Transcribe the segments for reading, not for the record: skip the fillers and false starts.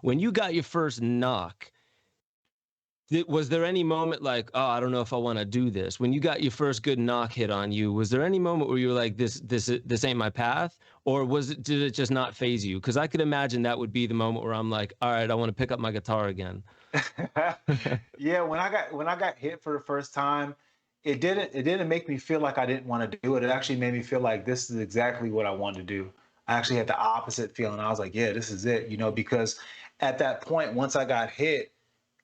When you got your first knock, was there any moment like, oh, I don't know if I want to do this? When you got your first good knock hit on you, was there any moment where you were like, this ain't my path? Or did it just not phase you? Because I could imagine that would be the moment where I'm like, all right, I want to pick up my guitar again. Yeah, when I got hit for the first time, it didn't make me feel like I didn't want to do it. It actually made me feel like this is exactly what I want to do. I actually had the opposite feeling. I was like, yeah, this is it, because at that point, once I got hit,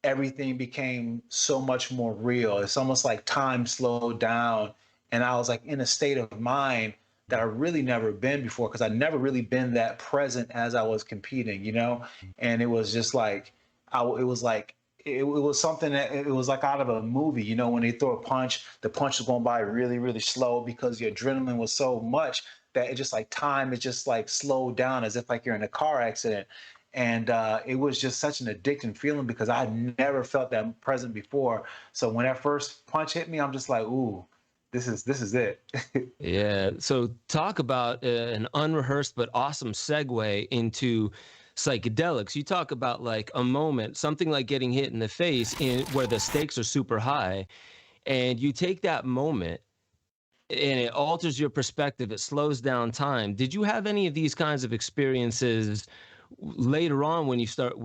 everything became so much more real. It's almost like time slowed down, and I was like in a state of mind that I really never been before, because I'd never really been that present as I was competing. And it was just like it was something that it was like out of a movie. When they throw a punch, the punch was going by really, really slow because the adrenaline was so much that it just like time is just like slowed down, as if like you're in a car accident. And it was just such an addicting feeling because I had never felt that present before. So when that first punch hit me, I'm just like, ooh, this is it. Yeah. So talk about an unrehearsed but awesome segue into psychedelics. You talk about like a moment, something like getting hit in the face where the stakes are super high, and you take that moment and it alters your perspective. It slows down time. Did you have any of these kinds of experiences later on when I don't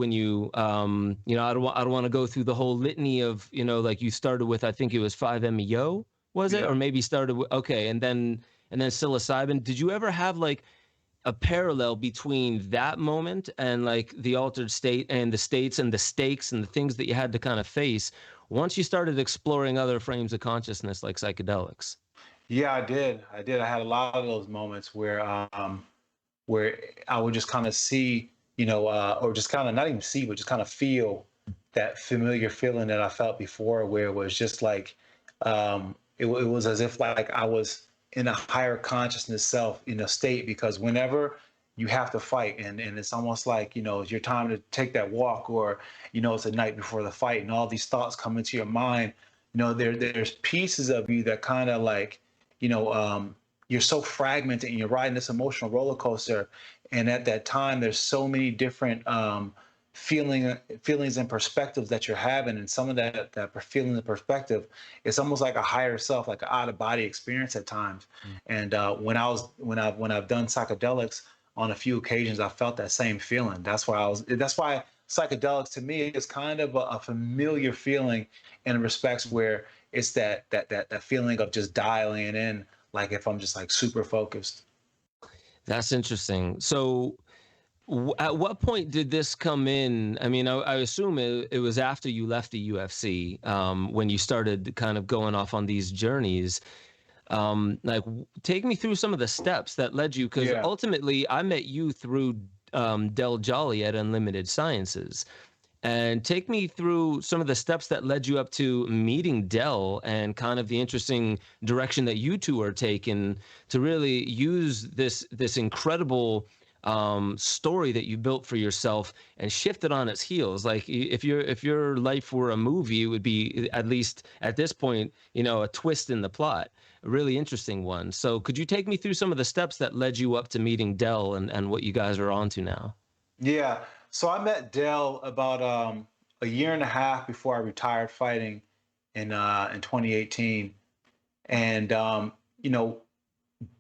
want to go through the whole litany of, like you started with, I think it was 5-MeO, was it? Yeah. Or maybe started with, okay. And then psilocybin. Did you ever have like a parallel between that moment and like the altered state and the states and the stakes and the things that you had to kind of face once you started exploring other frames of consciousness like psychedelics? Yeah, I did. I had a lot of those moments where I would just kind of see, or just kind of not even see, but just kind of feel that familiar feeling that I felt before, where it was just like, it was as if like I was in a higher consciousness self in a state, because whenever you have to fight, and it's almost like, it's your time to take that walk, or, it's the night before the fight and all these thoughts come into your mind, there's pieces of you that kind of like, you're so fragmented and you're riding this emotional roller coaster. And at that time, there's so many different feelings and perspectives that you're having. And some of that feeling and perspective, it's almost like a higher self, like an out of body experience at times. And when I've done psychedelics on a few occasions, I felt that same feeling. That's why psychedelics to me is kind of a familiar feeling in respects where it's that feeling of just dialing it in, like if I'm just like super focused. That's interesting. So at what point did this come in? I mean, I assume it was after you left the UFC, when you started kind of going off on these journeys. Take me through some of the steps that led you, because Yeah. ultimately I met you through Del Jolly at Unlimited Sciences. And take me through some of the steps that led you up to meeting Del and kind of the interesting direction that you two are taking to really use this incredible story that you built for yourself and shift it on its heels. Like if your life were a movie, it would be, at least at this point, a twist in the plot, a really interesting one. So could you take me through some of the steps that led you up to meeting Del and what you guys are on to now? Yeah. So I met Dell about a year and a half before I retired fighting in 2018. And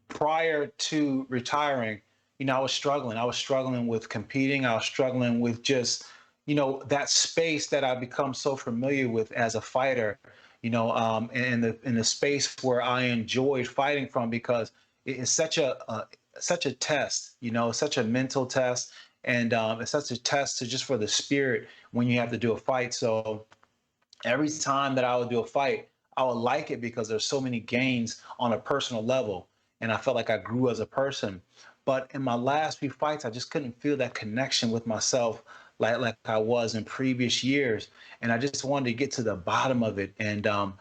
prior to retiring, I was struggling. I was struggling with competing. I was struggling with just, that space that I've become so familiar with as a fighter, in the space where I enjoyed fighting from, because it is such a test, such a mental test, and it's such a test to just for the spirit when you have to do a fight. So every time that I would do a fight, I would like it because there's so many gains on a personal level, and I felt like I grew as a person. But in my last few fights, I just couldn't feel that connection with myself like I was in previous years, and I just wanted to get to the bottom of it. And I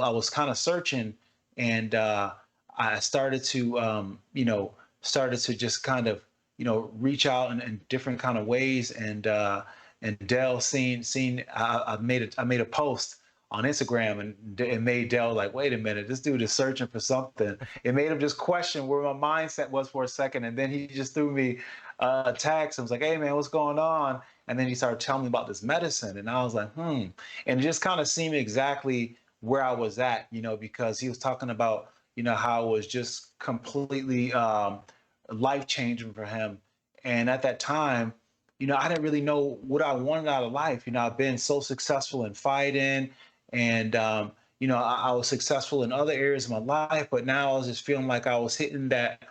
was kind of searching, and I started to just kind of reach out in different kind of ways. And Dell seen I made a post on Instagram, and it made Dell like, wait a minute, this dude is searching for something. It made him just question where my mindset was for a second, and then he just threw me a text and was like, hey man, what's going on? And then he started telling me about this medicine, and I was like, and it just kind of seemed exactly where I was at, because he was talking about, how it was just completely life changing for him. And at that time, I didn't really know what I wanted out of life. I've been so successful in fighting, and I was successful in other areas of my life, but now I was just feeling like I was hitting that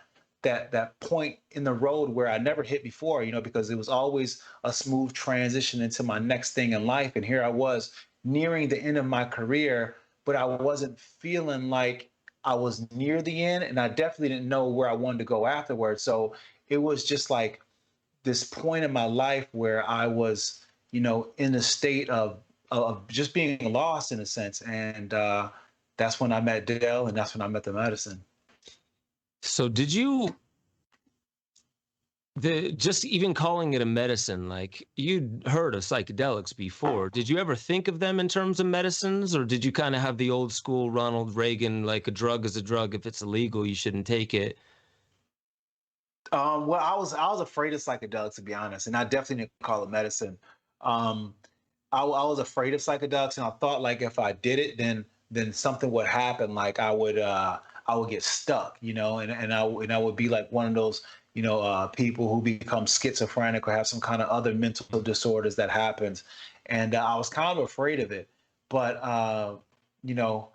point in the road where I never hit before, because it was always a smooth transition into my next thing in life. And here I was nearing the end of my career, but I wasn't feeling like I was near the end, and I definitely didn't know where I wanted to go afterwards. So it was just like this point in my life where I was, in a state of just being lost in a sense. And that's when I met Dale, and that's when I met the medicine. So did you just even calling it a medicine, like you'd heard of psychedelics before, did you ever think of them in terms of medicines, or did you kind of have the old school Ronald Reagan, like a drug is a drug, if it's illegal you shouldn't take it? Well, I was afraid of psychedelics, to be honest, and I definitely didn't call it medicine. Um, I was afraid of psychedelics, and I thought like if I did it, then something would happen. Like I would get stuck, and I would be like one of those people who become schizophrenic or have some kind of other mental disorders that happens, and I was kind of afraid of it. But you know,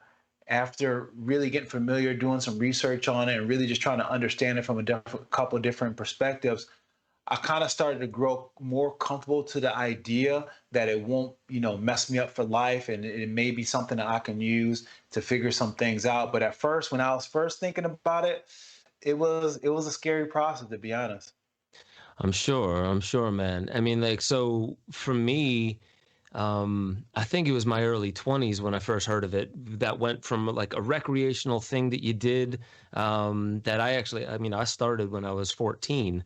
after really getting familiar, doing some research on it, and really just trying to understand it from a couple of different perspectives, I kind of started to grow more comfortable to the idea that it won't, mess me up for life, and it may be something that I can use to figure some things out. But at first, when I was first thinking about it, it was a scary process, to be honest. I'm sure, man. I mean, like, so for me, I think it was my early 20s when I first heard of it. That went from like a recreational thing that you did, that I mean, I started when I was 14.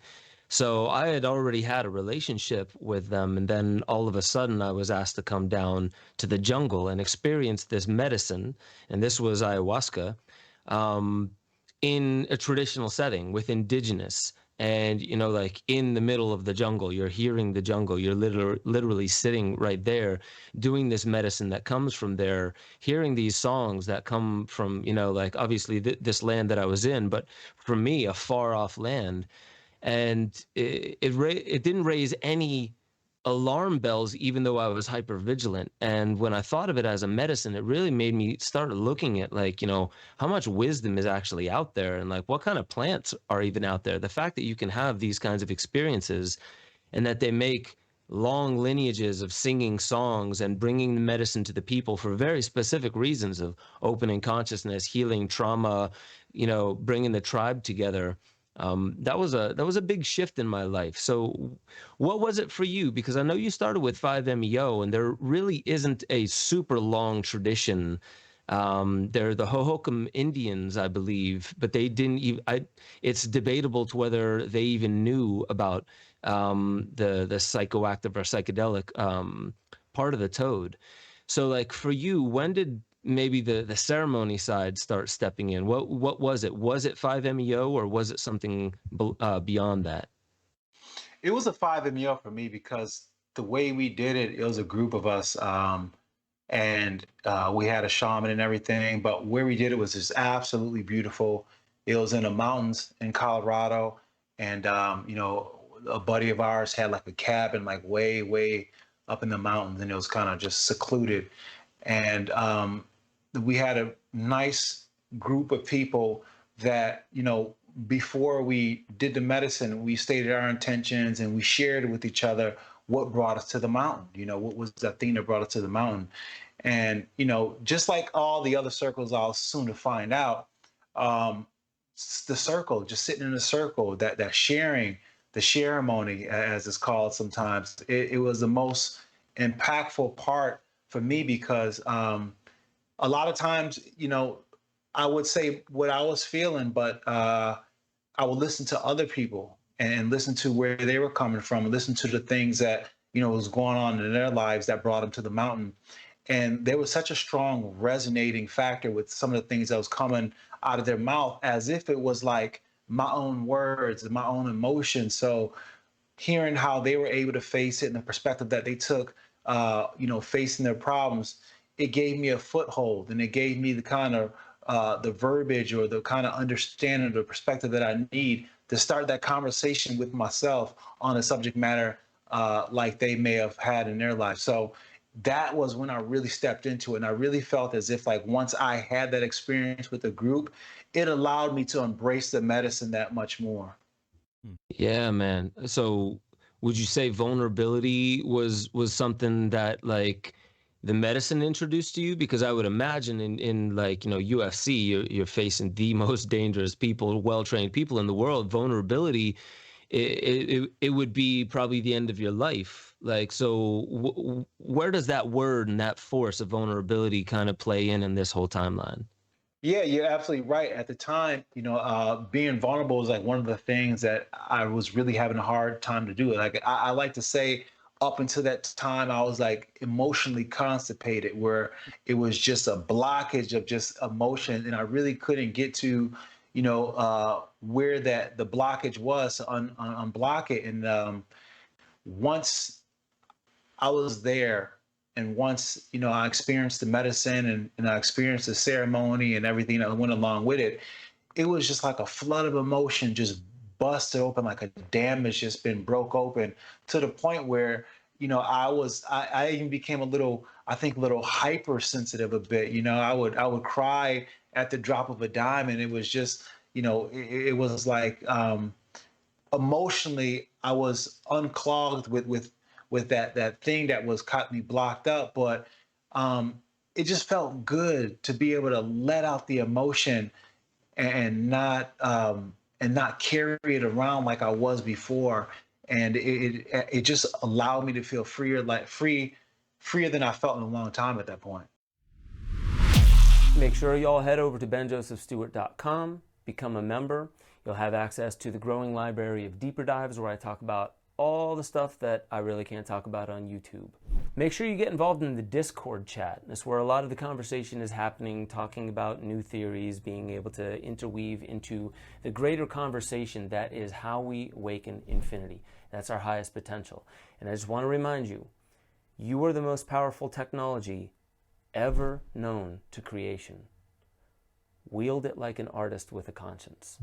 So I had already had a relationship with them. And then all of a sudden, I was asked to come down to the jungle and experience this medicine. And this was ayahuasca, um, in a traditional setting with indigenous. And, like in the middle of the jungle, you're hearing the jungle, you're literally sitting right there doing this medicine that comes from there, hearing these songs that come from, like obviously this land that I was in, but for me, a far off land. And it didn't raise any alarm bells, even though I was hyper vigilant. And when I thought of it as a medicine, it really made me start looking at, like, how much wisdom is actually out there, and like what kind of plants are even out there. The fact that you can have these kinds of experiences, and that they make long lineages of singing songs and bringing the medicine to the people for very specific reasons of opening consciousness, healing trauma, bringing the tribe together. That was a big shift in my life. So what was it for you? Because I know you started with 5-MeO, and there really isn't a super long tradition. They're the Hohokam Indians, I believe, but they didn't even, it's debatable to whether they even knew about the psychoactive or psychedelic part of the toad. So like for you, when did maybe the ceremony side start stepping in? What was it? Was it 5-MeO, or was it something beyond that? It was a 5-MeO for me because the way we did it, it was a group of us, and we had a shaman and everything. But where we did it was just absolutely beautiful. It was in the mountains in Colorado, and a buddy of ours had like a cabin like way, way up in the mountains, and it was kind of just secluded. And we had a nice group of people that, before we did the medicine, we stated our intentions and we shared with each other what brought us to the mountain. What was that thing that brought us to the mountain? And, just like all the other circles, I'll soon to find out, um, the circle, just sitting in a circle, that sharing, the ceremony, as it's called sometimes, it was the most impactful part for me because a lot of times, I would say what I was feeling, but I would listen to other people and listen to where they were coming from, and listen to the things that was going on in their lives that brought them to the mountain. And there was such a strong resonating factor with some of the things that was coming out of their mouth, as if it was like my own words and my own emotions. So hearing how they were able to face it and the perspective that they took, facing their problems, it gave me a foothold, and it gave me the kind of the verbiage or the kind of understanding, the perspective that I need to start that conversation with myself on a subject matter like they may have had in their life. So that was when I really stepped into it. And I really felt as if, like, once I had that experience with the group, it allowed me to embrace the medicine that much more. Yeah, man. So would you say vulnerability was something that like the medicine introduced to you? Because I would imagine in like, UFC, you're facing the most dangerous people, well-trained people in the world. Vulnerability, it would be probably the end of your life. Like, so where does that word and that force of vulnerability kind of play in this whole timeline? Yeah, you're absolutely right. At the time, being vulnerable was like one of the things that I was really having a hard time to do. Like I like to say, up until that time, I was like emotionally constipated, where it was just a blockage of just emotion, and I really couldn't get to, where that the blockage was to unblock it. And once I was there, and once I experienced the medicine, and I experienced the ceremony and everything that went along with it, it was just like a flood of emotion just busted open, like a dam has just been broke open, to the point where I even became a little, I think, a little hypersensitive a bit. I would cry at the drop of a dime, and it was just, it was like, emotionally I was unclogged with that thing that was caught me blocked up. But um it just felt good to be able to let out the emotion, and not carry it around like I was before. And it just allowed me to feel freer than I felt in a long time at that point. Make sure y'all head over to benjosephstewart.com, become a member. You'll have access to the growing library of deeper dives where I talk about all the stuff that I really can't talk about on YouTube. Make sure you get involved in the Discord chat. That's where a lot of the conversation is happening, talking about new theories, being able to interweave into the greater conversation that is how we awaken infinity. That's our highest potential. And I just want to remind you, you are the most powerful technology ever known to creation. Wield it like an artist with a conscience.